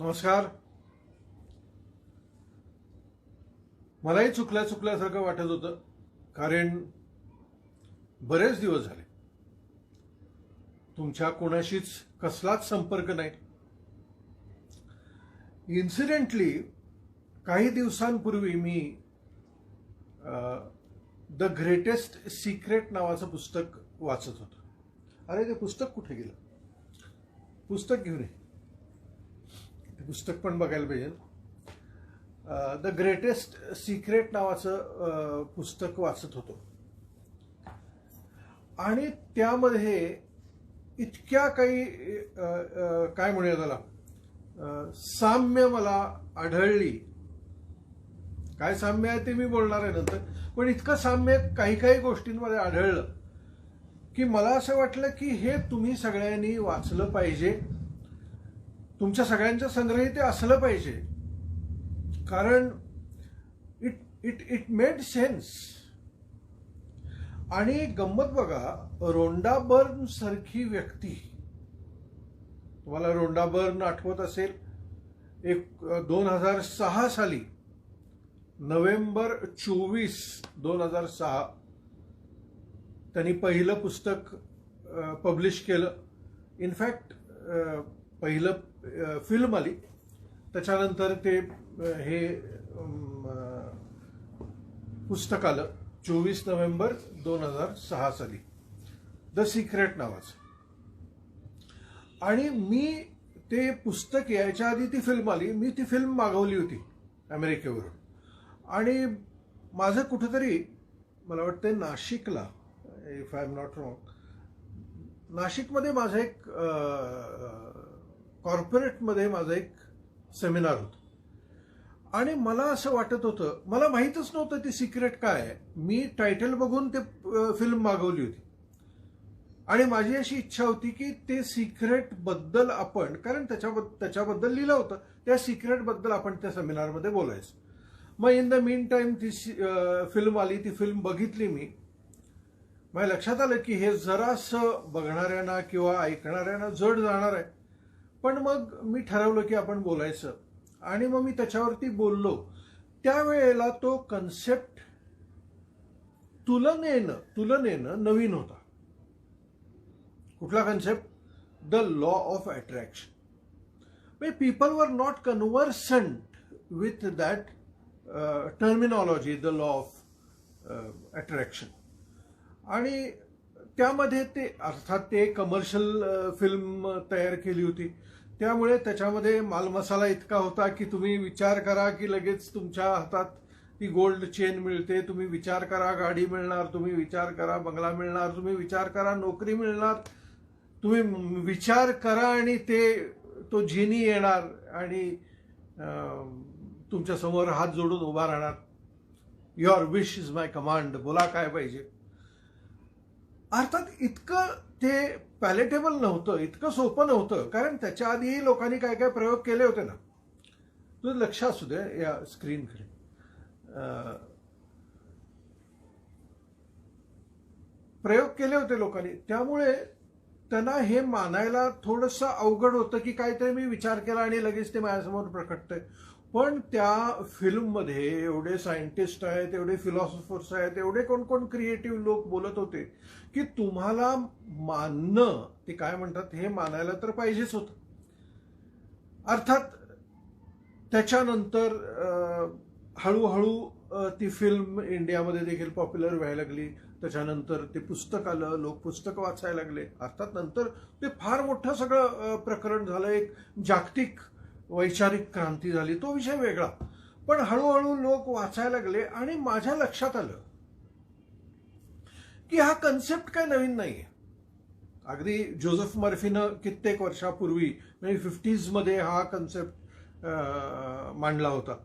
नमस्कार. मलाही चुकल्यासारखं वाटत होतं, कारण बरेच दिवस झाले तुमच्या कोणाशीच कसलाच संपर्क नाही. इन्सिडेंटली काही दिवसांपूर्वी मी द ग्रेटेस्ट सिक्रेट नावाचं पुस्तक वाचत होतो. अरे ते पुस्तक कुठे गेलं? पुस्तक घेऊन ये. ते पुस्तक पण बघायला पाहिजे. द ग्रेटेस्ट सिक्रेट नावाचं पुस्तक वाचत होतो आणि त्यामध्ये इतक्या काही काय म्हणूया त्याला साम्य मला आढळली. काय साम्य आहे ते मी बोलणार आहे नंतर, पण इतकं साम्य काही काही गोष्टींमध्ये आढळलं की मला असं वाटलं की हे तुम्ही सगळ्यांनी वाचलं पाहिजे. तुमच्या सगळ्यांच्या संग्रही ते असलं पाहिजे, कारण इट मेड सेन्स. आणि गंमत बघा, रोंडा बर्न सारखी व्यक्ती, तुम्हाला रोंडा बर्न आठवत असेल, 2006 साली नोव्हेंबर 24, 2006 त्यांनी पहिलं पुस्तक पब्लिश केलं. इनफॅक्ट पहिलं फिल्म आली, त्याच्यानंतर ते हे पुस्तक आलं 24 नोव्हेंबर 2006 साली, द सिक्रेट नावाचं. आणि मी ते पुस्तक यायच्या आधी ती फिल्म आली, मी ती फिल्म मागवली होती अमेरिकेवरून. आणि माझं कुठेतरी, मला वाटतं नाशिकला, if I am not wrong, नाशिकमध्ये माझं एक कॉर्पोरेटमध्ये माझं एक सेमिनार होतं. आणि मला असं वाटत होतं, मला माहीतच नव्हतं ती सिक्रेट काय आहे. मी टायटल बघून ते फिल्म मागवली होती आणि माझी अशी इच्छा होती की ते सिक्रेट बद्दल आपण, कारण त्याच्याबद्दल लिहिलं होतं, त्या सिक्रेट बद्दल आपण त्या सेमिनारमध्ये बोलायचं. मग इन द मीन टाइम ती फिल्म आली, ती फिल्म बघितली मी. माझ्या लक्षात आलं की हे जरासं बघणाऱ्यांना किंवा ऐकणाऱ्यांना जड जाणार आहे, पण मग मी ठरवलं की आपण बोलायचं. आणि मग मी त्याच्यावरती बोललो. त्यावेळेला तो कन्सेप्ट तुलनेनं नवीन होता. कुठला concept? The law of attraction. People were not conversant with that terminology, the law of attraction. आणि त्यामध्ये ते, अर्थात ते कमर्शियल फिल्म तयार केली होती, त्यामुळे त्याच्यामध्ये मालमसाला इतका होता की तुम्ही विचार करा की लगेच तुमच्या हातात ती गोल्ड चेन मिळते, तुम्ही विचार करा गाडी मिळणार, तुम्ही विचार करा बंगला मिळणार, तुम्ही विचार करा नोकरी मिळणार, तुम्ही विचार करा आणि तो जिनी येणार आणि तुमच्या समोर हात जोडून उभा राहणार. Your wish is my command, बोला काय पाहिजे. अर्थात इतकं ते पॅलेटेबल नव्हतं, इतकं सोपं नव्हतं, कारण त्याच्या आधीही लोकांनी काय काय प्रयोग केले होते ना. तुझं लक्ष असू दे या स्क्रीनकडे. प्रयोग केले होते लोकांनी, त्यामुळे त्यांना हे मानायला थोडंसं अवघड होतं की काहीतरी मी विचार केला आणि लगेच ते माझ्यासमोर प्रकटतंय. पण त्या फिल्ममध्ये एवढे सायंटिस्ट आहेत, एवढे फिलॉसॉफर्स आहेत, एवढे कोण क्रिएटिव्ह लोक बोलत होते की तुम्हाला मानणं, ते काय म्हणतात, हे मानायला तर पाहिजेच होतं. अर्थात त्याच्यानंतर हळूहळू ती फिल्म इंडियामध्ये देखील पॉप्युलर व्हायला लागली. त्याच्यानंतर ते पुस्तक आलं, लोक पुस्तकं वाचायला लागले. अर्थात नंतर ते फार मोठं सगळं प्रकरण झालं, एक जागतिक वैचारिक क्रांती झाली, तो विषय वेगळा. पण हळूहळू लोक वाचायला लागले आणि माझ्या लक्षात आलं की हा कन्सेप्ट काय नवीन नाहीये. अगदी जोसेफ मर्फीनं कित्येक वर्षापूर्वी, म्हणजे 50s मध्ये हा कन्सेप्ट मांडला होता,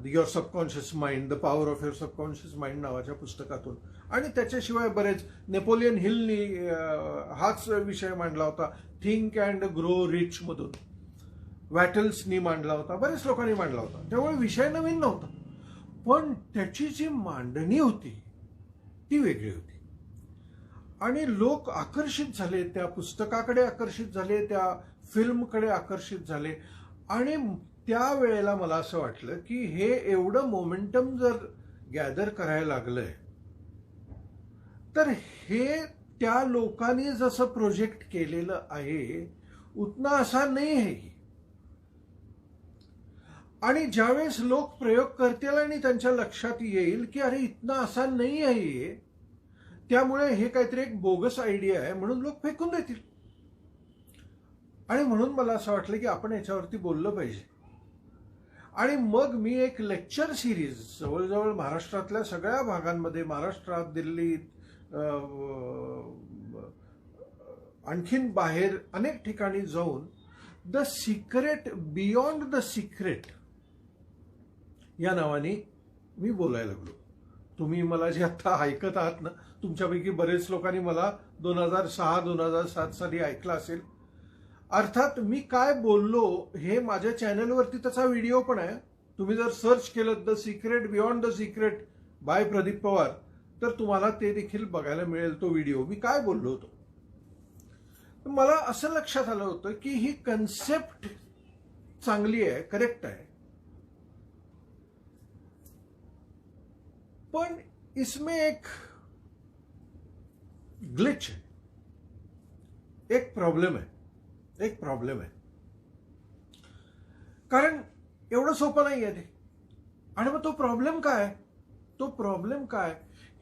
your subconscious mind, the power of your subconscious mind नावाच्या पुस्तकातून. आणि त्याच्याशिवाय बरेच, नेपोलियन हिलनी हाच विषय मांडला होता, थिंक अँड ग्रो रिच मधून. वॅटल्सनी मांडला होता, बरेच लोकांनी मांडला होता. त्यामुळे विषय नवीन नव्हता, पण त्याची जी मांडणी होती ती वेगळी होती. आणि लोक आकर्षित झाले, त्या पुस्तकाकडे आकर्षित झाले, त्या फिल्मकडे आकर्षित झाले. आणि त्यावेळेला मला असं वाटलं की हे एवढं मोमेंटम जर गॅदर करायला लागलंय तर हे त्या लोकांनी जसं प्रोजेक्ट केलेलं आहे उतना आसान नाही आहे. आणि ज्यावेळेस लोक प्रयोग करतील आणि त्यांच्या लक्षात येईल की अरे इतना आसान नाही आहे, त्यामुळे हे काहीतरी एक बोगस आयडिया आहे म्हणून लोक फेकून देतील. आणि म्हणून मला असं वाटलं की आपण याच्यावरती बोललं पाहिजे. आणि मग मी एक लेक्चर सिरीज जवळजवळ महाराष्ट्रातल्या सगळ्या भागांमध्ये, महाराष्ट्रात, दिल्लीत, आणखीन बाहेर अनेक ठिकाणी जाऊन the secret beyond the secret या नावाने मी बोलायला लागलो. तुम्ही मला जे आता ऐकत आहात ना, तुमच्यापैकी बरेच लोकांनी मला 2006-2007 साली ऐकलं असेल. अर्थात मी काय बोललो हे माझ्या चॅनलवरती त्याचा व्हिडिओ पण आहे. तुम्ही जर सर्च केलं the secret beyond the secret by Pradeep Pawar तर तुम्हाला ते देखील बघायला मिळेल तो व्हिडिओ. मी काय बोललो होतो. मला असं लक्षात आलं होतं की ही कन्सेप्ट चांगली आहे, करेक्ट आहे, पण इसमें एक ग्लिच है, एक प्रॉब्लेम आहे. कारण एवढं सोपं नाही आहे ते. आणि मग तो प्रॉब्लेम काय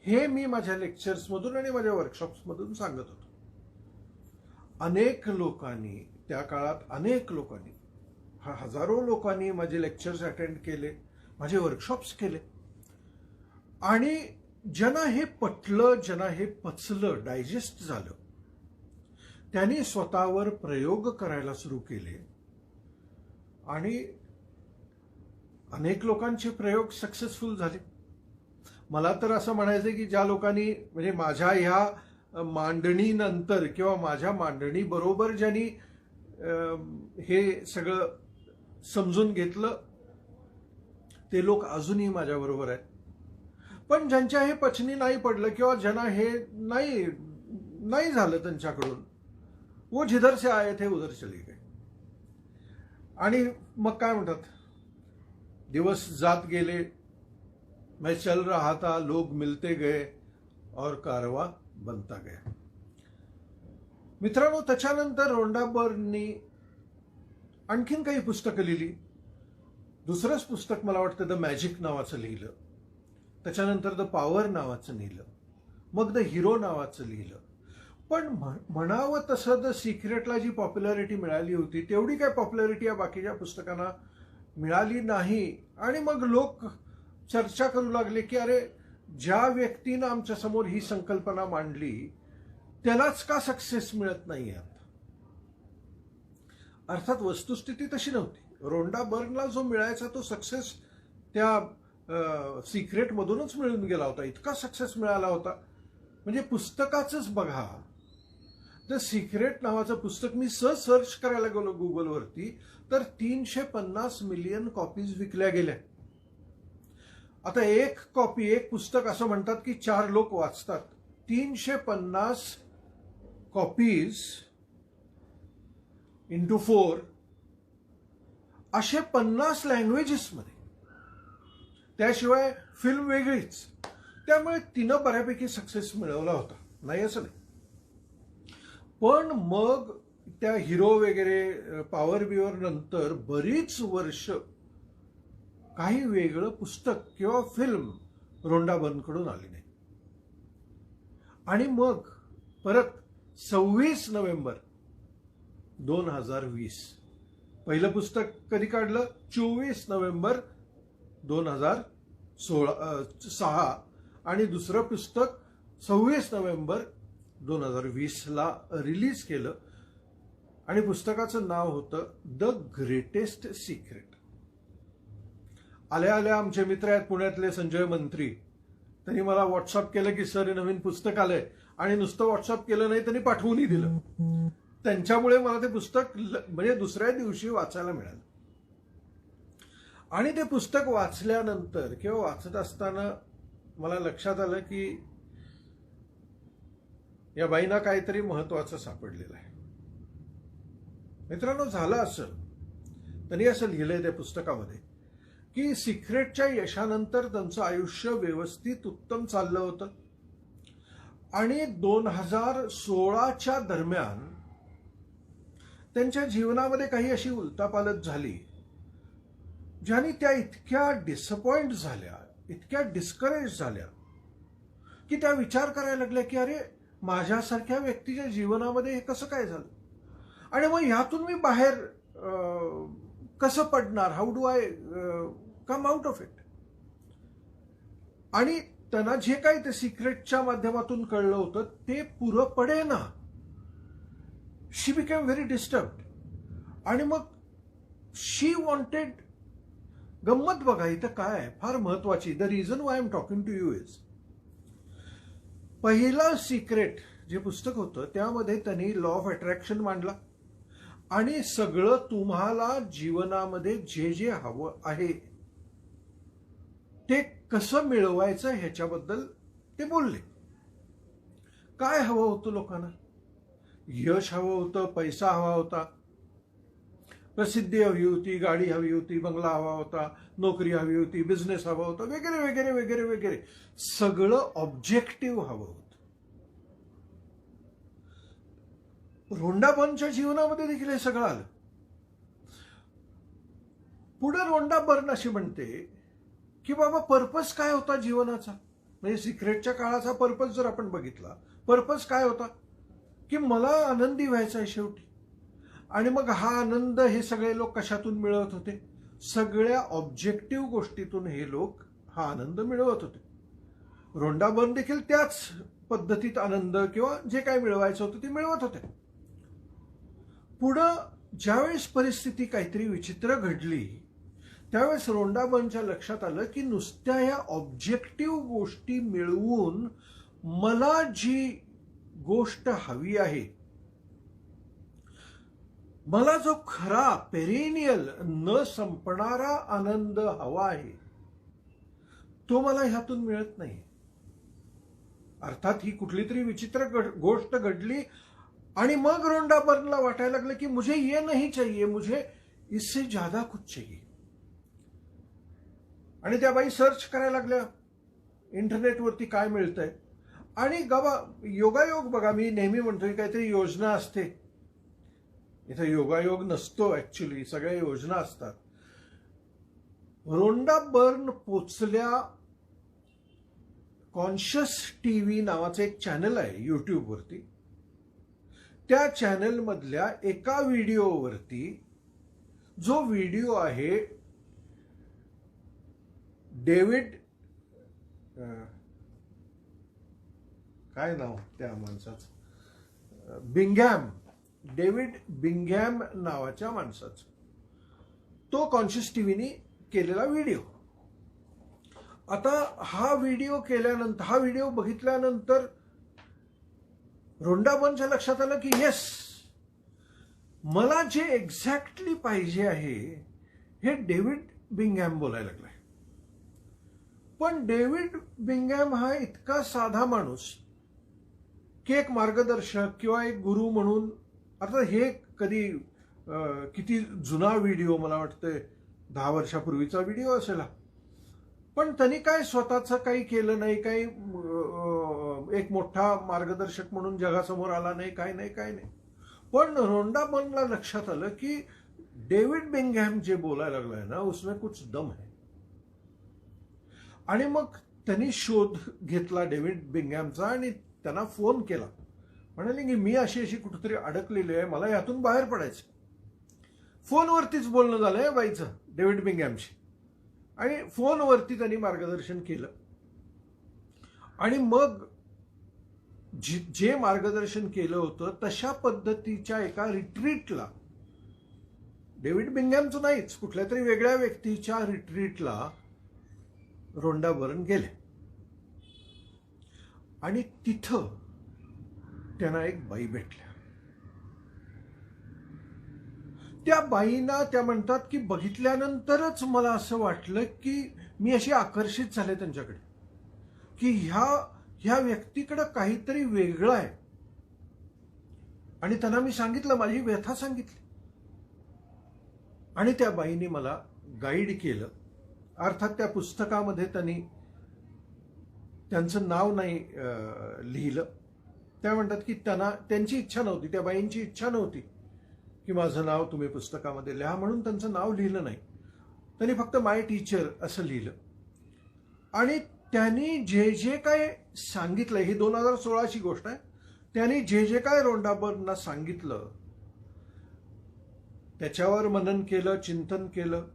हे मी माझ्या लेक्चर्समधून आणि माझ्या वर्कशॉप्समधून सांगत होतो. अनेक लोकांनी त्या काळात हजारो लोकांनी माझे लेक्चर्स अटेंड केले, माझे वर्कशॉप्स केले. आणि ज्यांना हे पटलं, ज्यांना हे पचलं, डायजेस्ट झालं, त्यांनी स्वतःवर प्रयोग करायला सुरू केले. आणि अनेक लोकांचे प्रयोग सक्सेसफुल झाले. मला तर असं म्हणायचं की ज्या लोकांनी म्हणजे माझ्या ह्या मांडणीनंतर किंवा माझ्या मांडणी बरोबर ज्यांनी हे सगळं समजून घेतलं ते लोक अजूनही माझ्या बरोबर आहेत. पण ज्यांच्या हे पचनी नाही पडलं किंवा ज्यांना हे नाही झालं त्यांच्याकडून, वो जिधर से आए थे उधर चले गए. आणि मग काय म्हणतात, दिवस जात गेले, मैं चल रहा था, लोग मिलते गए और कारवा बनता गया. मित्रांनो, त्याच्यानंतर रोंडा बर्ननी आणखीन काही पुस्तकं लिहिली. दुसरंच पुस्तक मला वाटतं द मॅजिक नावाचं लिहिलं. त्याच्यानंतर द पॉवर नावाचं लिहिलं. मग द हिरो नावाचं लिहिलं. पण म्हणावं तसं द सिक्रेटला जी पॉप्युलॅरिटी मिळाली होती तेवढी काय पॉप्युलॅरिटी या बाकीच्या पुस्तकांना मिळाली नाही. आणि मग लोक चर्चा करू लागले की अरे, ज्या व्यक्तीनं आमच्या समोर ही संकल्पना मांडली त्यालाच का सक्सेस मिळत नाही. अर्थात वस्तुस्थिती तशी नव्हती. रोंडा बर्नला जो मिळायचा तो सक्सेस त्या सिक्रेट मधूनच मिळून गेला होता. इतका सक्सेस मिळाला होता म्हणजे पुस्तकाचंच बघा. द सिक्रेट नावाचं पुस्तक मी सर्च करायला गेलो गुगलवरती तर 350 मिलियन कॉपीज विकल्या गेल्या. आता एक पुस्तक असं म्हणतात की 4 लोक वाचतात. 350 कॉपीज इंटू 4 असे 50 लँग्वेजेसमध्ये, त्याशिवाय फिल्म वेगळीच. त्यामुळे तिनं बऱ्यापैकी सक्सेस मिळवला होता, नाही असं नाही. पण मग त्या हिरो वगैरे पॉवर बिवर नंतर बरीच वर्ष काही वेगळं पुस्तक किंवा फिल्म रोंडा बर्नकडून आली नाही. आणि मग परत 26 नोव्हेंबर 2020 पहिलं पुस्तक कधी काढलं, 24 नोव्हेंबर 2006 आणि दुसरं पुस्तक 26 नोव्हेंबर 2020 ला रिलीज केलं. आणि पुस्तकाचं नाव होतं द ग्रेटेस्ट सिक्रेट. आल्या आमचे मित्र आहेत पुण्यातले संजय मंत्री, त्यांनी मला व्हॉट्सअप केलं की सर, नवीन पुस्तक आलंय. आणि नुसतं व्हॉट्सअप केलं नाही, त्यांनी पाठवूनही दिलं. त्यांच्यामुळे मला ते पुस्तक म्हणजे दुसऱ्या दिवशी वाचायला मिळालं. आणि ते पुस्तक वाचल्यानंतर किंवा वाचत असताना मला लक्षात आलं की या बाईंना काहीतरी महत्वाचं सापडलेलं आहे. मित्रांनो, झालं असं त्यांनी असं लिहिलंय त्या पुस्तकामध्ये की सिक्रेटच्या यशानंतर त्यांचं आयुष्य व्यवस्थित उत्तम चाललं होतं आणि 2016च्या दरम्यान त्यांच्या जीवनामध्ये काही अशी उलटापालट झाली ज्याने त्या इतक्या डिसअपॉइंट झाल्या, इतक्या डिस्करेज झाल्या की त्या विचार करायला लागल्या की अरे माझ्यासारख्या व्यक्तीच्या जीवनामध्ये हे कसं काय झालं आणि मग ह्यातून मी बाहेर कसं पडणार, how do I come out of it. आणि त्यांना जे काही ते सिक्रेटच्या माध्यमातून कळलं होतं ते पुरं पडेना. शी बिकेम व्हेरी डिस्टर्ब्ड. आणि मग शी वॉन्टेड, गंमत बघा इथं काय आहे फार महत्वाची, the reason why am talking to you is, पहिलं सिक्रेट जे पुस्तक होतं त्यामध्ये त्यांनी लॉ ऑफ अट्रॅक्शन मांडला आणि सगळं तुम्हाला जीवनामध्ये जे जे हवं आहे ते कसं मिळवायचं ह्याच्याबद्दल ते बोलले. काय हवं होतं लोकांना? यश हवं होतं, पैसा हवा होता, प्रसिद्धी हवी होती, गाडी हवी होती, बंगला हवा होता, नोकरी हवी होती, बिझनेस हवा होता, वगैरे वगैरे वगैरे वगैरे. सगळं ऑब्जेक्टिव्ह हवं होतं. रोंडा बर्नच्या जीवनामध्ये देखील हे सगळं आलं. पुढे रोंडा बर्न अशी म्हणते की बाबा पर्पस काय होता जीवनाचा, म्हणजे सिक्रेटच्या काळाचा पर्पस जर आपण बघितला, पर्पस काय होता की मला आनंदी व्हायचा आहे शेवटी. आणि मग हा आनंद हे सगळे लोक कशातून मिळवत होते? सगळ्या ऑब्जेक्टिव्ह गोष्टीतून हे लोक हा आनंद मिळवत होते. रोंडा बर्न देखील त्याच पद्धतीत आनंद किंवा जे काही मिळवायचं होतं ते मिळवत होते. पुढं ज्यावेळेस परिस्थिती काहीतरी विचित्र घडली त्यावेळेस रोंडा बर्नच्या लक्षात आलं की नुसत्या या ऑब्जेक्टिव्ह गोष्टी मिळवून मला जी गोष्ट हवी आहे, मला जो खरा पेरिनियल न संपणारा आनंद हवा आहे तो मला ह्यातून मिळत नाही. अर्थात ही कुठली तरी विचित्र गोष्ट घडली आणि मग रोंडा बर्नला वाटायला लागलं की मुझे ये नहीं चाहिए, मुझे इससे ज्यादा कुछ चाहिए. आणि त्या बाई सर्च करायला लागल्या इंटरनेटवरती काय मिळतंय. आणि योगायोग बघा, मी नेहमी म्हणतोय काहीतरी योजना असते, इथं योगायोग नसतो, ऍक्च्युली सगळ्या योजना असतात. रोंडा बर्न पोचल्या कॉन्शियस टीव्ही नावाचं एक चॅनल आहे युट्यूबवरती. त्या चॅनल मधल्या एका व्हिडिओवरती, जो व्हिडिओ आहे डेव्हिड, काय नाव त्या माणसाचं, बिंघॅम, डेव्हिड बिंघॅम नावाच्या माणसाचं, तो कॉन्शियस टीव्हीने केलेला व्हिडिओ. आता हा व्हिडिओ बघितल्यानंतर रोंडा बर्नच्या लक्षात आलं की येस, मला जे एक्झॅक्टली पाहिजे आहे हे डेव्हिड बिंघॅम बोलायला लागलाय. पण डेव्हिड बिंघॅम हा इतका साधा माणूस की एक मार्गदर्शक किंवा एक गुरु म्हणून, आता हे कधी किती जुना व्हिडिओ, मला वाटतंय 10 वर्षापूर्वीचा व्हिडिओ असेल, पण त्यांनी काय स्वतःचं काही केलं नाही, काही एक मोठा मार्गदर्शक म्हणून जगासमोर आला नाही, काय नाही. पण रोंडा बर्नला लक्षात आलं की डेव्हिड बिंघॅम जे बोलायला लागलाय ना उसमें कुछ दम है. आणि मग त्यांनी शोध घेतला डेव्हिड बिंघॅमचा आणि त्यांना फोन केला. म्हणाले की मी अशी कुठेतरी अडकलेली आहे, मला यातून बाहेर पडायचं. फोनवरतीच बोलणं झालंय बाईचं डेव्हिड बिंघॅमशी, आणि फोनवरती त्यांनी मार्गदर्शन केलं. आणि मग जे मार्गदर्शन केलं होतं तशा पद्धतीच्या एका रिट्रीटला, डेव्हिड बिंघॅमचं नाहीच, कुठल्या तरी वेगळ्या व्यक्तीच्या रिट्रीटला रोंडा बर्न गेले. आणि तिथं त्यांना एक बाई भेटल्या. त्या बाईंना त्या म्हणतात की बघितल्यानंतरच मला असं वाटलं की मी अशी आकर्षित झाले त्यांच्याकडे की ह्या व्यक्तीकडे काहीतरी वेगळं आहे. आणि त्यांना मी सांगितलं, माझी व्यथा सांगितली. आणि त्या बाईंनी मला गाईड केलं. अर्थात त्या पुस्तकामध्ये त्यांचं नाव नाही लिहिलं. त्या म्हणतात की त्यांची इच्छा नव्हती, त्या बाईंची इच्छा नव्हती की माझं नाव तुम्ही पुस्तकामध्ये लिहा, म्हणून त्यांचं नाव लिहिलं नाही. त्यांनी फक्त माय टीचर असं लिहिलं. आणि त्यांनी जे जे काय सांगितलं, ही 2016ची गोष्ट आहे, त्यांनी जे जे काय रोंडा बर्नना सांगितलं त्याच्यावर मनन केलं, चिंतन केलं,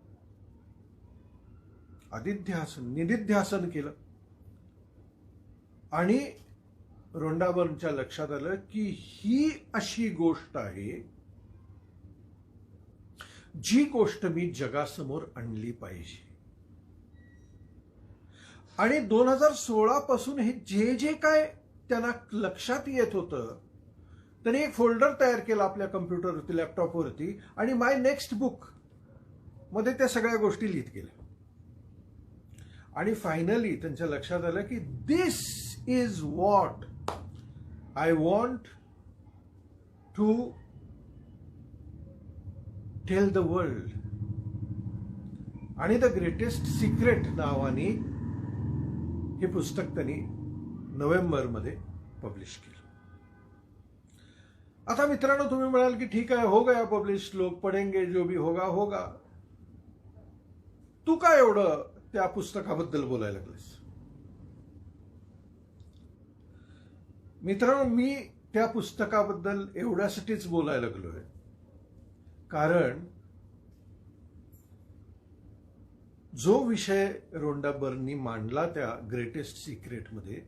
आदिध्यासन निदिध्यासन केलं. आणि रोंडा बर्नच्या लक्षात आलं की ही अशी गोष्ट आहे जी गोष्ट मी जगासमोर आणली पाहिजे. आणि 2016 पासून हे जे जे काय त्यांना लक्षात येत होतं, त्यांनी एक फोल्डर तयार केला आपल्या कम्प्युटरवरती, लॅपटॉपवरती, आणि माय नेक्स्ट बुक मध्ये त्या सगळ्या गोष्टी लिहित गेल्या. आणि फायनली त्यांच्या लक्षात आलं की this is what I want to tell the world. आणि द ग्रेटेस्ट सिक्रेट नावाने हे पुस्तक त्यांनी नोव्हेंबरमध्ये पब्लिश केलं. आता मित्रांनो, तुम्ही म्हणाल की ठीक आहे, हो गया पब्लिश, लोग पढेंगे, जो भी होगा होगा. तू काय एवढं त्या पुस्तकाबद्दल बोलायला लागलेस? मित्रांनो, मी त्या पुस्तकाबद्दल एवढ्यासाठीच बोलायला लागलोय कारण जो विषय रोंडा बर्ननी मांडला त्या ग्रेटेस्ट सिक्रेटमध्ये,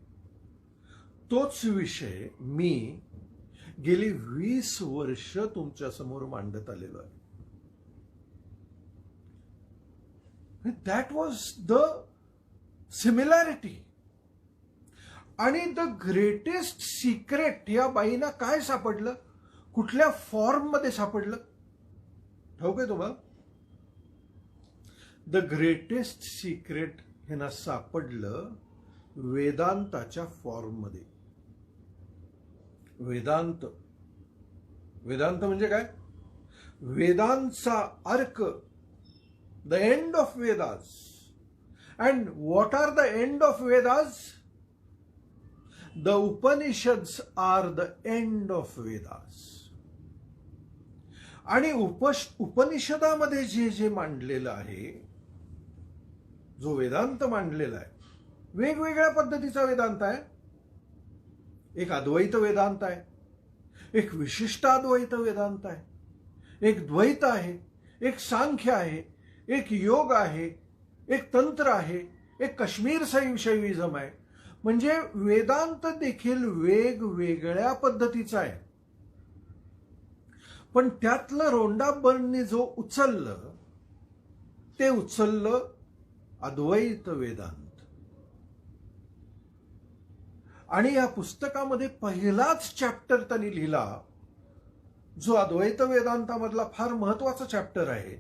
तोच विषय मी गेली 20 वर्ष तुमच्या समोर मांडत आलेलो आहे. That was the similarity. आणि द ग्रेटेस्ट सिक्रेट या बाईंना काय सापडलं, कुठल्या फॉर्म मध्ये सापडलं ठाऊक आहे तुम्हाला? द ग्रेटेस्ट सिक्रेट ह्यांना सापडलं वेदांताच्या फॉर्म मध्ये. वेदांत म्हणजे काय? वेदांचा अर्क, the end of Vedas. And what are the end of Vedas? The Upanishads are the end of Vedas. आणि उपनिषदामध्ये जे जे मांडलेलं आहे, जो वेदांत मांडलेला आहे, वेगवेगळ्या पद्धतीचा वेदांत आहे. एक अद्वैत वेदांत आहे, एक विशिष्ट अद्वैत वेदांत आहे, एक द्वैत आहे, एक सांख्य आहे, एक योग आहे, एक तंत्र आहे, एक काश्मीर शैविझम आहे. म्हणजे वेदांत देखील वेगवेगळ्या पद्धतीचा आहे. पण त्यातलं रोंडा बर्नने जो उचललं ते उचललं अद्वैत वेदांत. आणि या पुस्तकामध्ये पहिलाच चॅप्टर त्यांनी लिहिला जो अद्वैत वेदांतामधला फार महत्वाचा चॅप्टर आहे.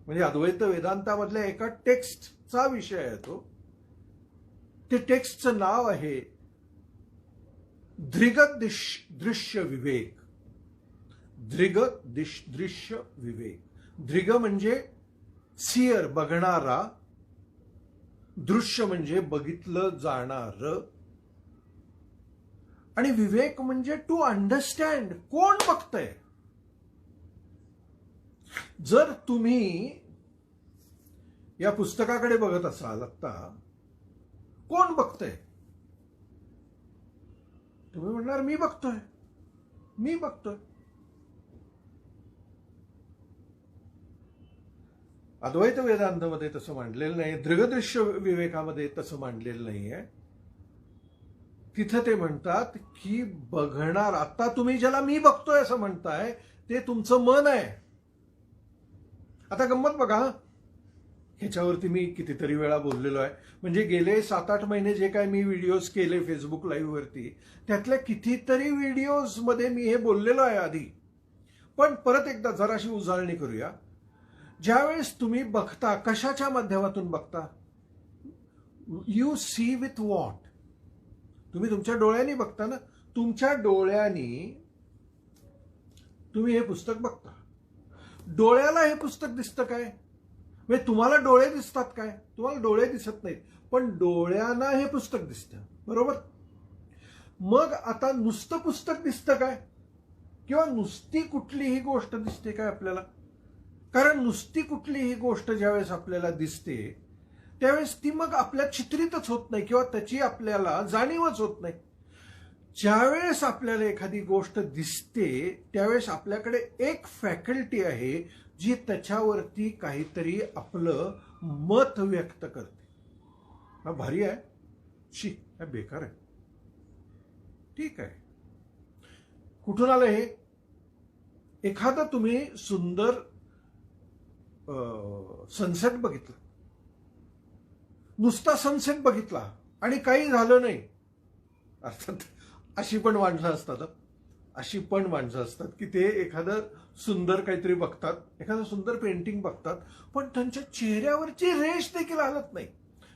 म्हणजे अद्वैत वेदांतामधल्या एका टेक्स्टचा विषय आहे तो. ते टेक्स्टचं नाव आहे दृग्दृश्य विवेक. दृग्दृश्य विवेक. दृग म्हणजे सियर, बघणारा. दृश्य म्हणजे बघितलं जाणार. आणि विवेक म्हणजे टू अंडरस्टँड, कोण बघतंय. जर तुम्ही या पुस्तकाकडे बघत असाल आता, कोण बघतंय? तुम्ही म्हणणार मी बघतोय. अद्वैत वेदांतामध्ये तसं मांडलेलं नाही, दृग्दृश्य विवेकामध्ये तसं मांडलेलं नाहीये. तिथं ते म्हणतात की बघणार, आता तुम्ही ज्याला मी बघतोय असं म्हणताय ते तुमचं मन आहे. आता गंमत बघा, ह्याच्यावरती मी कितीतरी वेळा बोललेलो आहे. म्हणजे गेले 7-8 महिने जे काय मी व्हिडिओज केले फेसबुक लाईव्ह वरती, त्यातल्या कितीतरी व्हिडिओज मध्ये मी हे बोललेलो आहे आधी. पण परत एकदा जराशी उजळणी करूया. ज्यावेळेस तुम्ही बघता, कशाच्या माध्यमातून बघता? You see with what? तुम्ही तुमच्या डोळ्यांनी बघता ना. तुमच्या डोळ्यांनी तुम्ही हे पुस्तक बघता. डोळ्याला हे पुस्तक दिसतं काय? म्हणजे तुम्हाला डोळे दिसतात काय? तुम्हाला डोळे दिसत नाहीत, पण डोळ्यांना हे पुस्तक दिसतं, बरोबर? मग आता नुसतं पुस्तक दिसतं काय? किंवा नुसती कुठलीही गोष्ट दिसते काय आपल्याला? कारण नुसती कुठलीही गोष्ट ज्यावेळेस आपल्याला दिसते त्यावेळेस ती मग आपल्या चित्रितच होत नाही किंवा त्याची आपल्याला जाणीवच होत नाही. ज्यावेळेस आपल्याला एखादी गोष्ट दिसते त्यावेळेस आपल्याकडे एक फॅकल्टी आहे जी त्याच्यावरती काहीतरी आपलं मत व्यक्त करते. हा भारी आहे, शी हा बेकार आहे. ठीक आहे, कुठून आलं हे? एखादा तुम्ही सुंदर सनसेट बघितला, नुसता सनसेट बघितला आणि काही झालं नाही. अर्थात अशी पण माणसं असतात की ते एखादं सुंदर काहीतरी बघतात, एखादं सुंदर पेंटिंग बघतात, पण त्यांच्या चेहऱ्यावरची रेष देखील हलत नाही.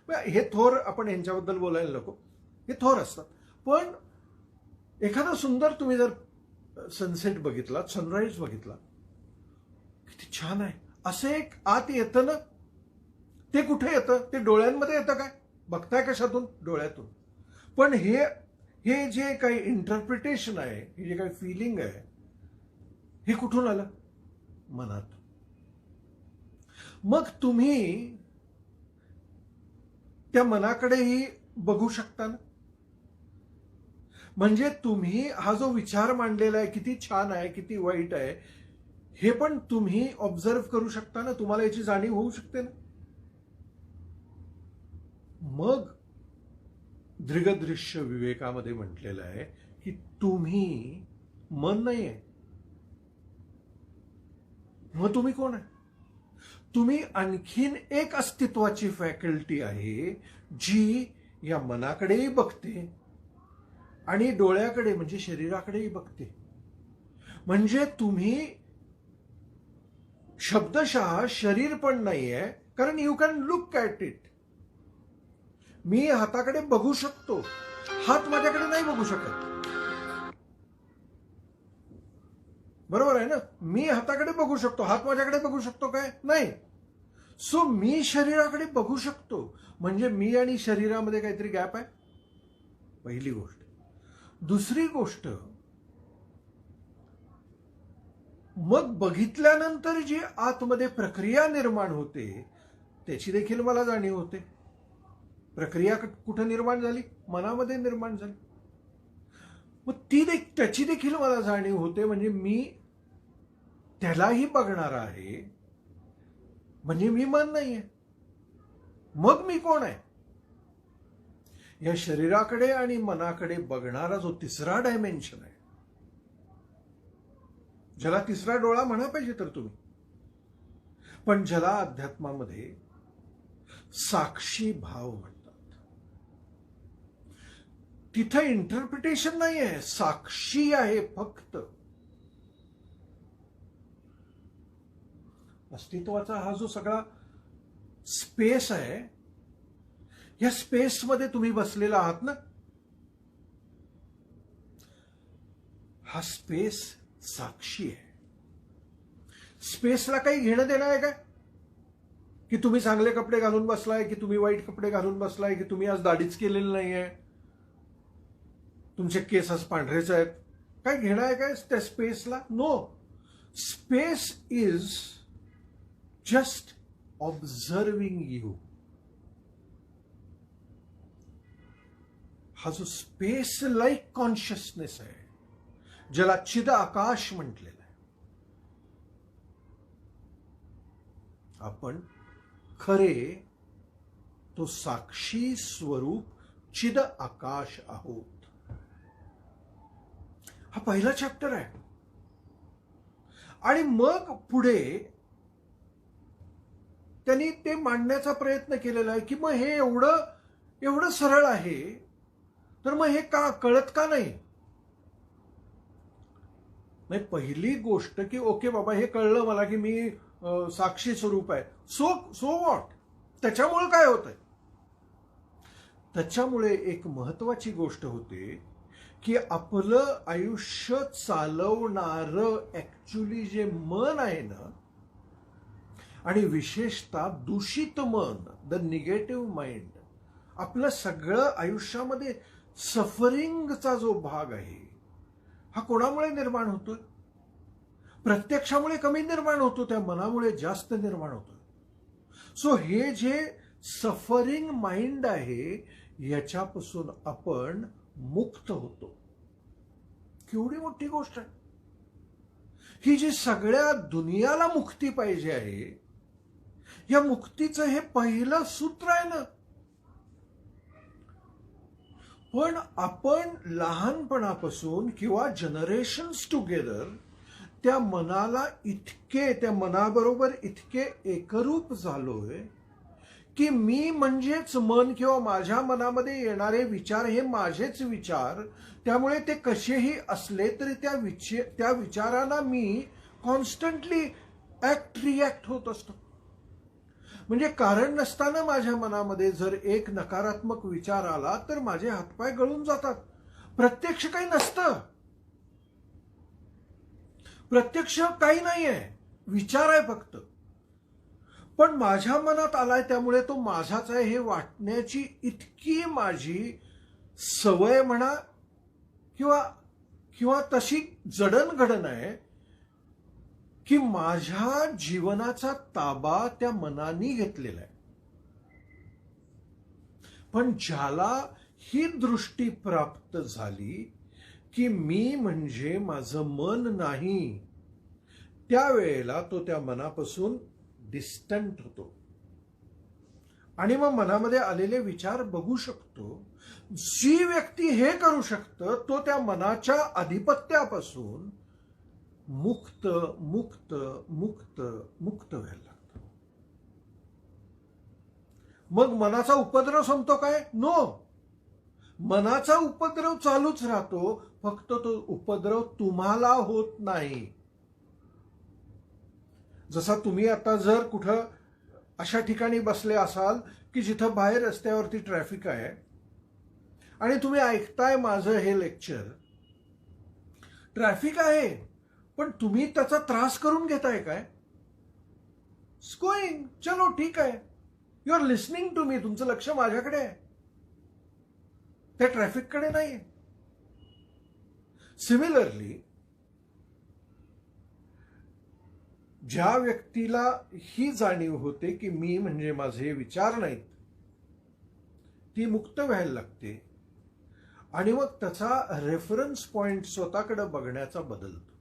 हे थोर, आपण यांच्याबद्दल बोलायला नको, हे थोर असतात. पण एखादा सुंदर तुम्ही जर सनसेट बघितला, सनराईज बघितला, किती छान आहे असं एक आत येतं ना. ते कुठे येतं? ते डोळ्यांमध्ये येतं काय? बघताय कशातून? डोळ्यातून. पण हे जे काही इंटरप्रिटेशन आहे, हे जे काही फिलिंग आहे, हे कुठून आलं? मनात. मग तुम्ही त्या मनाकडेही बघू शकता ना. म्हणजे तुम्ही हा जो विचार मांडलेला आहे, किती छान आहे, किती वाईट आहे, हे पण तुम्ही ऑब्झर्व करू शकता ना. तुम्हाला याची जाणीव होऊ शकते ना. मग दृगदृश्य विवेकामध्ये म्हटलेलं आहे की तुम्ही मन नाही आहे. मग तुम्ही कोण आहे? तुम्ही आणखीन एक अस्तित्वाची फॅकल्टी आहे जी या मनाकडेही बघते आणि डोळ्याकडे म्हणजे शरीराकडेही बघते. म्हणजे तुम्ही शब्दशः शरीर पण नाही आहे, कारण you can look at it. मी हाताकडे बघू शकतो, हात माझ्याकडे नाही बघू शकत, बरोबर आहे ना. मी हाताकडे बघू शकतो, हात माझ्याकडे बघू शकतो काय? नाही. सो मी शरीराकडे बघू शकतो, म्हणजे मी आणि शरीरामध्ये काहीतरी गॅप आहे, पहिली गोष्ट. दुसरी गोष्ट, मग बघितल्यानंतर जी आतमध्ये प्रक्रिया निर्माण होते त्याची देखील मला जाणीव होते. प्रक्रिया कुठं निर्माण झाली? मनामध्ये निर्माण झाली. मग त्याची देखील मला जाणीव होते. म्हणजे मी त्यालाही बघणार आहे, म्हणजे मी मन नाहीये. मग मी कोण आहे? या शरीराकडे आणि मनाकडे बघणारा जो तिसरा डायमेन्शन आहे, ज्याला तिसरा डोळा म्हणा पाहिजे तर तुम्ही, पण ज्याला अध्यात्मामध्ये साक्षी भाव म्हणतात. तिथं इंटरप्रिटेशन नाही आहे, साक्षी आहे फक्त. अस्तित्वाचा हा जो सगळा स्पेस आहे, या स्पेसमध्ये तुम्ही बसलेला आहात ना. हा स्पेस साक्षी आहे. स्पेसला काही घेणं देणं आहे काय? की तुम्ही चांगले कपडे घालून बसलाय, की तुम्ही वाईट कपडे घालून बसलाय, की तुम्ही आज दाढीच केलेली नाहीये, तुमचे केस आज पांढरेच आहेत, काय घेणं आहे काय त्या स्पेसला? No. Space is just observing you. हा जो स्पेस लाईक कॉन्शियसनेस आहे, ज्याला चिद आकाश म्हटलेलं आहे, आपण खरे तो साक्षी स्वरूप चिद आकाश आहोत. हा पहिला चॅप्टर आहे. आणि मग पुढे त्यांनी ते मांडण्याचा प्रयत्न केलेला आहे की मग हे एवढं सरळ आहे, तर मग हे का कळत का नाही? पहिली गोष्ट की ओके बाबा, हे कळलं मला की मी साक्षी स्वरूप आहे. So what? त्याच्यामुळे काय होतंय? त्याच्यामुळे एक महत्वाची गोष्ट होते की आपलं आयुष्य चालवणारं ऍक्च्युली जे मन आहे ना, आणि विशेषतः दूषित मन, द निगेटिव्ह माइंड, आपलं सगळं आयुष्यामध्ये सफरिंगचा जो भाग आहे हा कोणामुळे निर्माण होतोय? प्रत्यक्षामुळे कमी निर्माण होतो, त्या मनामुळे जास्त निर्माण होतो. सो हे जे सफरिंग माइंड आहे याच्यापासून आपण मुक्त होतो. केवढी मोठी गोष्ट आहे ही, जी सगळ्या दुनियाला मुक्ती पाहिजे आहे. या मुक्तीचं हे पहिलं सूत्र आहे ना. पण आपण लहानपणापासून किंवा जनरेशन्स टुगेदर त्या मनाला इतके, त्या मनाबरोबर इतके एकरूप झालोय की मी म्हणजेच मन, किंवा माझ्या मनामध्ये येणारे विचार हे माझेच विचार. त्यामुळे ते कसेही असले तरी त्या विचारांना मी कॉन्स्टंटली रिॲक्ट होत असतो. म्हणजे कारण नसताना माझ्या मनामध्ये जर एक नकारात्मक विचार आला तर माझे हातपाय गळून जातात. प्रत्यक्ष काही नसतं, प्रत्यक्ष काही नाहीये, विचार आहे फक्त. पण माझ्या मनात आलाय त्यामुळे तो माझाच आहे हे वाटण्याची इतकी माझी सवय म्हणा, किंवा तशी जडणघडण आहे की माझ्या जीवनाचा ताबा त्या मनाने घेतलेला आहे. पण ज्याला ही दृष्टी प्राप्त झाली की मी म्हणजे माझं मन नाही, त्यावेळेला तो त्या मनापासून डिस्टंट होतो आणि मग मनामध्ये आलेले विचार बघू शकतो. जी व्यक्ती हे करू शकतं तो त्या मनाच्या आधिपत्यापासून मुक्त मुक्त मुक्त मुक्त व्हायला लागतो. मग मनाचा उपद्रव संपतो काय? नो, मनाचा उपद्रव चालूच राहतो, फक्त तो उपद्रव तुम्हाला होत नाही. जसा तुम्ही आता जर कुठं अशा ठिकाणी बसले असाल की जिथं बाहेर रस्त्यावरती ट्रॅफिक आहे आणि तुम्ही ऐकताय माझं हे लेक्चर, ट्रॅफिक आहे पण तुम्ही त्याचा त्रास करून घेताय काय? गोईंग, चलो ठीक आहे, you are listening to me, तुमचं लक्ष माझ्याकडे आहे, त्या ट्रॅफिककडे नाही. सिमिलरली ज्या व्यक्तीला ही जाणीव होते की मी म्हणजे माझे विचार नाहीत, ती मुक्त व्हायला लागते आणि मग त्याचा रेफरन्स पॉइंट स्वतःकडे बघण्याचा बदलतो.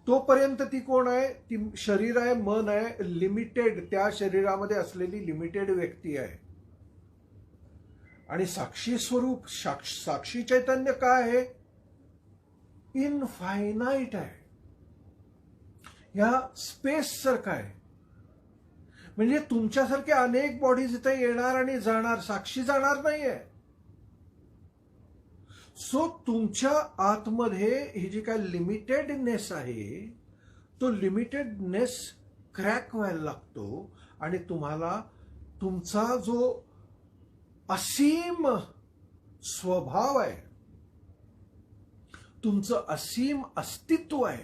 तोपर्यंत ती कोण आहे? ती शरीर आहे, मन आहे, लिमिटेड, त्या शरीरामध्ये असलेली लिमिटेड व्यक्ती आहे. आणि साक्षी स्वरूप, साक्षी चैतन्य काय आहे? इनफायनाईट आहे. या स्पेस सारखा आहे. म्हणजे तुमच्यासारखे अनेक बॉडीज इथे येणार आणि जाणार, साक्षी जाणार नाहीये. सो तुमच्या आतमध्ये ही जी काय लिमिटेडनेस आहे तो लिमिटेडनेस क्रॅक व्हायला लागतो आणि तुम्हाला तुमचा जो असीम स्वभाव आहे, तुमचं असीम अस्तित्व आहे,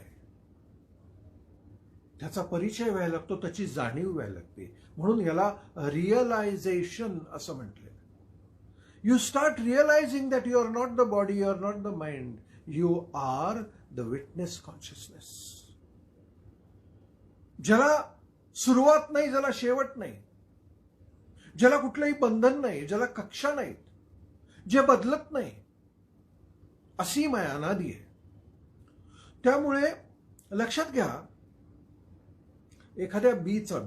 त्याचा परिचय व्हायला लागतो, त्याची जाणीव व्हायला लागते. म्हणून याला रिअलायझेशन असं म्हटलेलं. You start realizing that you are not the body, you are not the mind, you are the witness consciousness. ज्याला सुरुवात नाही, ज्याला शेवट नाही, ज्याला कुठलंही बंधन नाही, ज्याला कक्षा नाहीत, जे बदलत नाही, असीम आहे, अनादी आहे. त्यामुळे लक्षात घ्या, एखाद्या बीचा,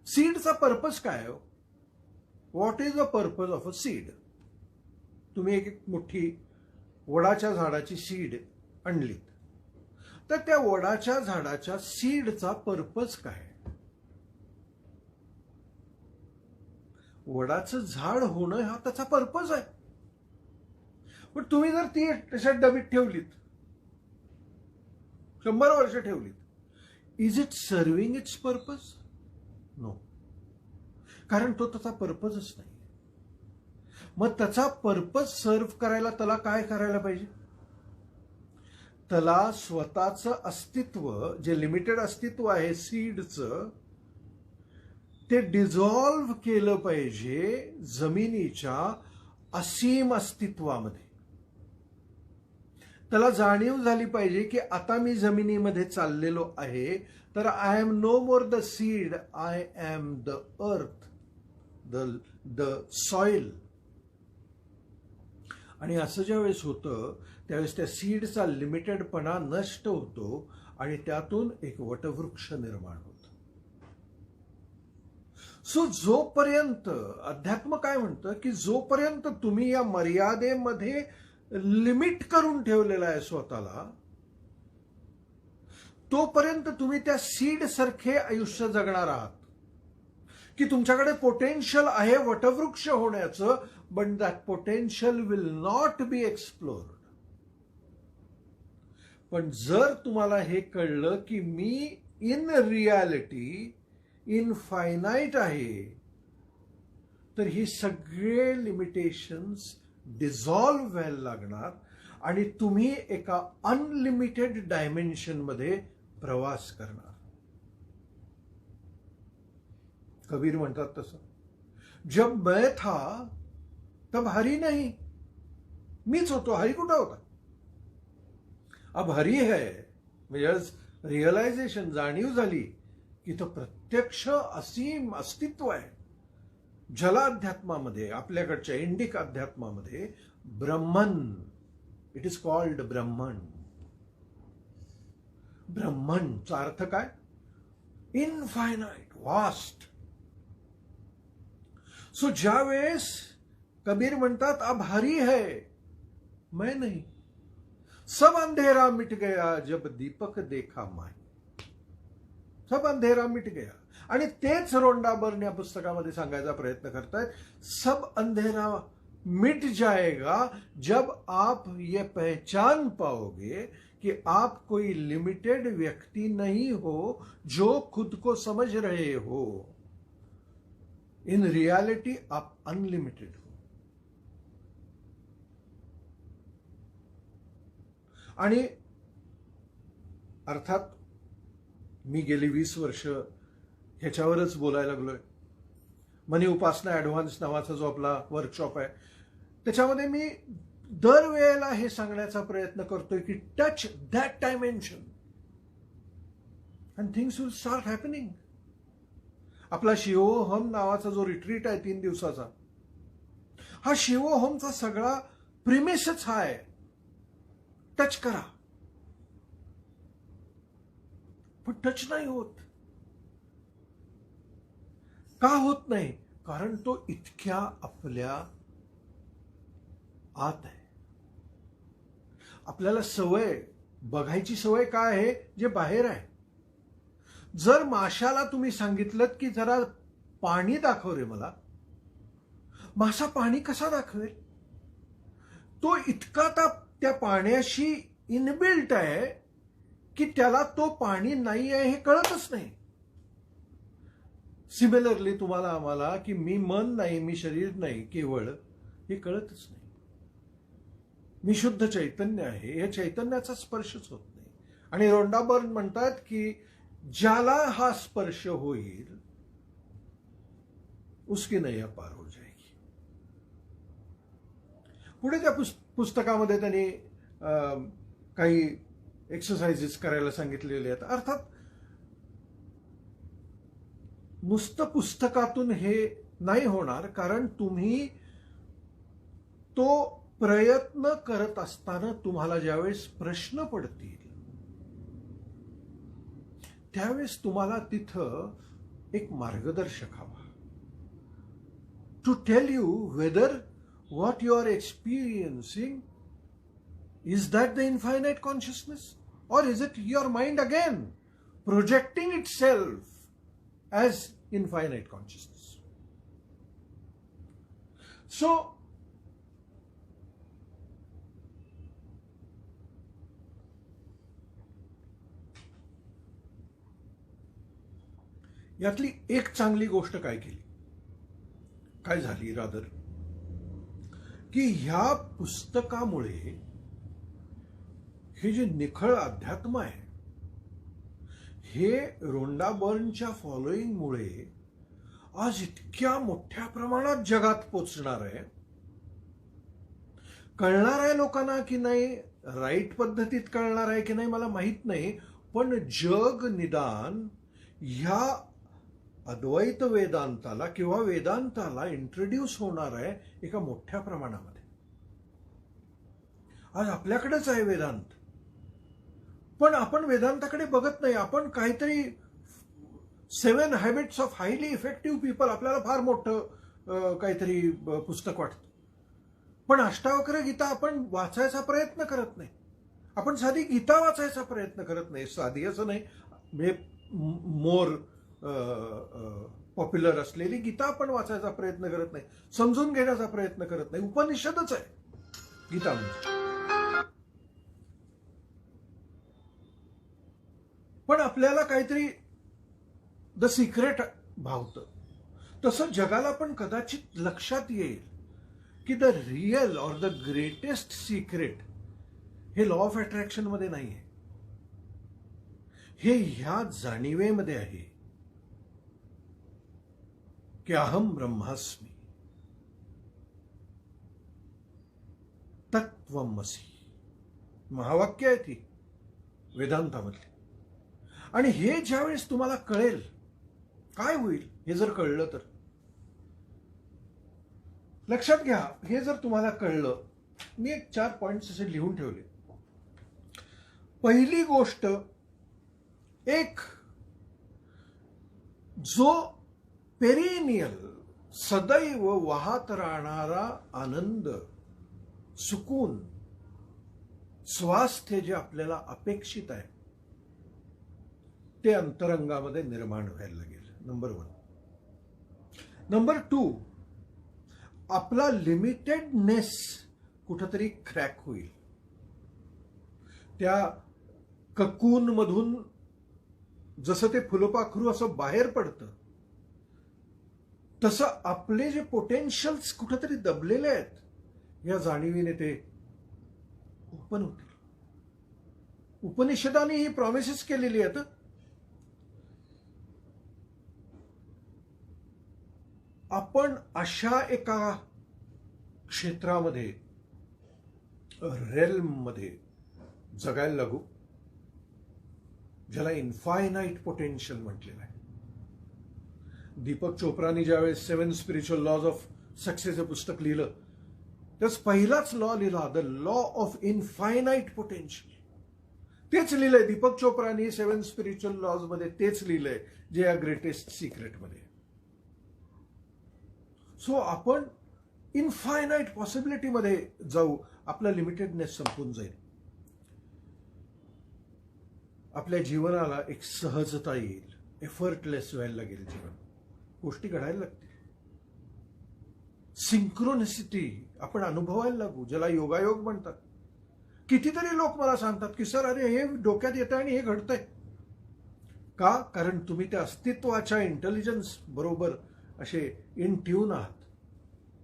सीडचा पर्पज काय आहे? What is the purpose of a seed? तुम्ही एक मोठी वडाच्या झाडाची सीड आणलीत तर त्या वडाच्या झाडाच्या सीडचा पर्पज काय? वडाचं झाड होणं हा त्याचा पर्पज आहे. पण तुम्ही जर ती तशा डबीत ठेवलीत, 100 वर्ष ठेवलीत, is it serving its purpose? No, कारण तो त्याचा पर्पजच नाही. मग त्याचा पर्पज सर्व्ह करायला त्याला काय करायला पाहिजे? त्याला स्वतःचं अस्तित्व, जे लिमिटेड अस्तित्व आहे सीडचं, ते डिझॉल्व्ह केलं पाहिजे जमिनीच्या असीम अस्तित्वामध्ये. त्याला जाणीव झाली पाहिजे की आता मी जमिनीमध्ये चाललेलो आहे, तर I am no more the seed, I am the earth, the soil. आणि असं ज्यावेळेस होतं त्यावेळेस त्या सीडचा लिमिटेडपणा नष्ट होतो आणि त्यातून एक वटवृक्ष निर्माण होतो. सो जोपर्यंत अध्यात्म काय म्हणतं की जोपर्यंत तुम्ही या मर्यादेमध्ये लिमिट करून ठेवलेला आहे स्वतःला, तोपर्यंत तुम्ही त्या सीड सारखे आयुष्य जगणार आहात की तुमच्याकडे पोटेन्शियल आहे वटवृक्ष होण्याचं, but that potential will not be explored. पण जर तुम्हाला हे कळलं की मी इन रियालिटी इनफायनाईट आहे, तर ही सगळे लिमिटेशन्स डिझॉल्व्ह व्हायला लागणार आणि तुम्ही एका अनलिमिटेड डायमेन्शन मध्ये प्रवास करणार. कबीर म्हणतात तसं, जब मैं था तब हरी नहीं, मीच होतो, हरी कुठं होता. अब हरी है म्हणजे रिअलायझेशन, जाणीव झाली की तो प्रत्यक्ष असीम अस्तित्व आहे. जलाध्यात्मामध्ये, आपल्याकडच्या इंडिक अध्यात्मामध्ये Brahman, it is called Brahman. ब्रह्मनचा अर्थ काय? Infinite, vast. सो ज्यावेळेस कबीर म्हणतात अब हरी है मैं नहीं, सब अंधेरा मिट गया जब दीपक देखा माही, सब अंधेरा मिट गया. आणि तेच रोंडा बर्न या पुस्तकामध्ये सांगायचा प्रयत्न करतायत. सब अंधेरा मिट जाएगा जब आप ये पहचान पाओगे कि आप कोई लिमिटेड व्यक्ति नहीं हो जो खुद को समझ रहे हो. इन रियलिटी आप अनलिमिटेड हो. आणि अर्थात मी गेली 20 वर्ष ह्याच्यावरच बोलायला लागलोय. मनी उपासना ऍडव्हान्स नावाचा जो आपला वर्कशॉप आहे, त्याच्यामध्ये मी दरवेळेला हे सांगण्याचा प्रयत्न करतोय की touch that dimension and things will start happening. आपला शिवोहम नावाचा जो रिट्रीट आहे 3 दिवसाचा, हा शिवोहमचा सगळा प्रिमिसच हा आहे, टच करा. पण टच नाही होत. का होत नाही? कारण तो इतक्या आपल्या आत आहे. आपल्याला सवय, बघायची सवय काय आहे? जे बाहेर आहे. जर माशाला तुम्ही सांगितलं की जरा पाणी दाखव रे मला, मासा पाणी कसा दाखवेल? तो इतका त्या पाण्याशी इनबिल्ट आहे की त्याला तो पाणी नाही आहे हे कळतच नाही. सिमिलरली तुम्हाला आम्हाला की मी मन नाही, मी शरीर नाही केवळ, हे कळतच नाही. मी शुद्ध चैतन्य आहे, या चैतन्याचा स्पर्शच होत नाही. आणि रोंडा बर्न म्हणतात की ज्याला हा स्पर्श होईल उसकी नैया पार हो जाएगी. पुढे त्या पुस्तकामध्ये त्यांनी काही एक्सरसाइजेस करायला सांगितलेले आहेत. अर्थात नुसतं पुस्तकातून हे नाही होणार, कारण तुम्ही तो प्रयत्न करत असताना तुम्हाला ज्यावेळेस प्रश्न पडतील त्यावेळेस तुम्हाला तिथं एक मार्गदर्शक हवा, to tell you whether what you are experiencing is that the infinite consciousness, or is it your mind again projecting itself as infinite consciousness. So यातली एक चांगली गोष्ट काय झाली रादर, की ह्या पुस्तकामुळे हे जे निखळ अध्यात्म आहे, हे रोंडा बर्नच्या फॉलोईंगमुळे आज इतक्या मोठ्या प्रमाणात जगात पोचणार आहे. कळणार आहे लोकांना की नाही, राईट पद्धतीत कळणार आहे की नाही मला माहित नाही, पण जग निदान ह्या अद्वैत वेदांताला किंवा वेदांताला इंट्रोड्यूस होणार आहे एका मोठ्या प्रमाणामध्ये. आज आपल्याकडेच आहे वेदांत, पण आपण वेदांताकडे बघत नाही. आपण काहीतरी 7 habits of highly effective people, आपल्याला फार मोठं काहीतरी पुस्तक वाटतं, पण अष्टावक्र गीता आपण वाचायचा प्रयत्न करत नाही. आपण साधी गीता वाचायचा प्रयत्न करत नाही. साधी असं नाही, म्हणजे मोर पॉप्युलर असलेली गीता आपण वाचायचा प्रयत्न करत नाही, समजून घेण्याचा प्रयत्न करत नाही. उपनिषदच आहे गीता म्हणजे. पण आपल्याला काहीतरी द सिक्रेट भावतं. तसं जगाला पण कदाचित लक्षात येईल की the real or the greatest secret हे लॉ ऑफ अट्रॅक्शन मध्ये नाहीये, हे ह्या जाणीवेमध्ये आहे की अहम ब्रह्मास्मी तत्वमसी. महावाक्य आहे ती वेदांतामधली. आणि हे ज्यावेळेस तुम्हाला कळेल, काय होईल हे जर कळलं तर, लक्षात घ्या, हे जर तुम्हाला कळलं, मी 4 पॉइंट्स असे लिहून ठेवले. पहिली गोष्ट, एक जो पेरिनियल सदैव वाहत राहणारा आनंद, सुकून, स्वास्थ्य जे आपल्याला अपेक्षित आहे ते अंतरंगामध्ये निर्माण व्हायला लागेल. नंबर 1. नंबर 2, आपला लिमिटेडनेस कुठंतरी क्रॅक होईल. त्या ककून मधून जसं ते फुलपाखरू असं बाहेर पडतं, तसं आपले जे पोटेन्शियल्स कुठंतरी दबलेले आहेत या जाणीवीने ते ओपन होतील. उपनिषदाने ही प्रॉमिसेस केलेली आहेत. आपण अशा एका क्षेत्रामध्ये, रेल्म मध्ये जगायला लागू ज्याला इन्फायनाईट पोटेन्शियल म्हटलेलं आहे. दीपक चोप्रानी ज्यावेळेस 7 स्पिरिच्युअल लॉज ऑफ सक्सेस हे पुस्तक लिहिलं, त्याच पहिलाच लॉ लिहिला, the law of infinite potential. तेच लिहिलंय दीपक चोप्रानी 7 स्पिरिच्युअल लॉज मध्ये, तेच लिहिलंय जे या ग्रेटेस्ट सिक्रेट मध्ये. सो आपण इन्फायनाईट पॉसिबिलिटी मध्ये जाऊ, आपला लिमिटेडनेस संपून जाईल. आपल्या जीवनाला एक सहजता येईल, एफर्टलेस व्हायला लागेल जीवन, गोष्टी घडायला लागतील. सिंक्रोनिसिटी आपण अनुभवायला लागू, ज्याला योगायोग म्हणतात. कितीतरी लोक मला सांगतात की सर, अरे हे डोक्यात येतंय आणि हे घडतंय. का? कारण तुम्ही त्या अस्तित्वाच्या इंटेलिजन्स बरोबर असे इन ट्यून आहात,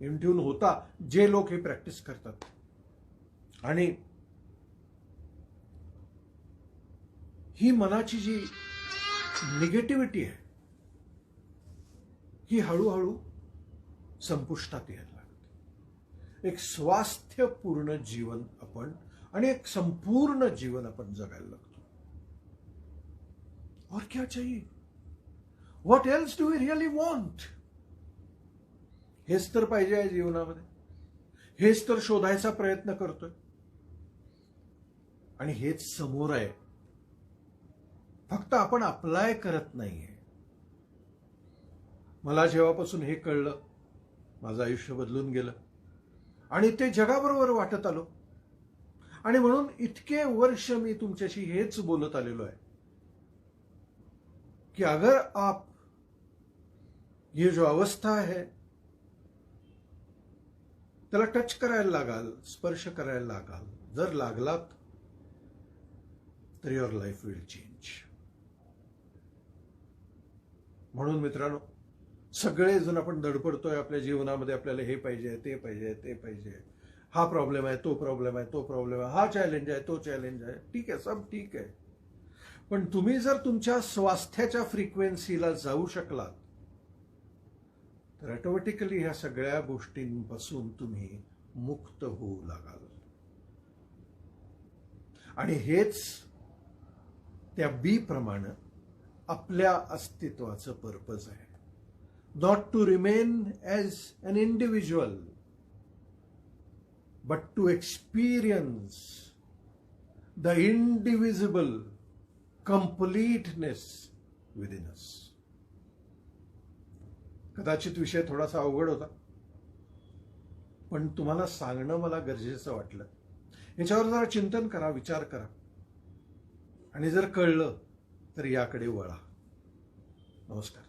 इन ट्यून होता जे लोक हे प्रॅक्टिस करतात. आणि ही मनाची जी निगेटिव्हिटी आहे ही हळूहळू संपुष्टात यायला लागते. एक स्वास्थ्यपूर्ण जीवन आपण आणि एक संपूर्ण जीवन आपण जगायला लागतो. और क्या चाहिए? What else do we really want? हेच तर पाहिजे आहे जीवनामध्ये, हेच तर शोधायचा प्रयत्न करतोय आणि हेच समोर आहे, फक्त आपण अप्लाय करत नाहीये. मला जेव्हापासून हे कळलं, माझं आयुष्य बदलून गेलं आणि ते जगाबरोबर वाटत आलो. आणि म्हणून इतके वर्ष मी तुमच्याशी हेच बोलत आलेलो आहे कि अगर आप ये जो अवस्था है त्याला टच करायला लागाल, स्पर्श करायला लागाल, जर लागलात तर युअर लाईफ विल चेंज. म्हणून मित्रांनो, सगळेजण आपण धडपडतोय आपल्या जीवनामध्ये, आपल्याला हे पाहिजे, ते पाहिजे, ते पाहिजे. हा प्रॉब्लेम आहे, तो प्रॉब्लेम आहे, तो प्रॉब्लेम आहे, हा चॅलेंज आहे, तो चॅलेंज आहे. ठीक आहे, सब ठीक आहे. पण तुम्ही जर तुमच्या स्वास्थ्याच्या फ्रिक्वेन्सीला जाऊ शकलात तर ऑटोमॅटिकली ह्या सगळ्या गोष्टींपासून तुम्ही मुक्त होऊ लागाल. आणि हेच त्या बी प्रमाणे आपल्या अस्तित्वाचं पर्पज आहे. Not to remain as an individual, but to experience the indivisible completeness within us. कदाचित विषय थोडासा अवघड होता, पण तुम्हाला सांगणं मला गरजेचं वाटलं. याच्यावर जरा चिंतन करा, विचार करा, आणि जर कळलं तर याकडे वळा. नमस्कार.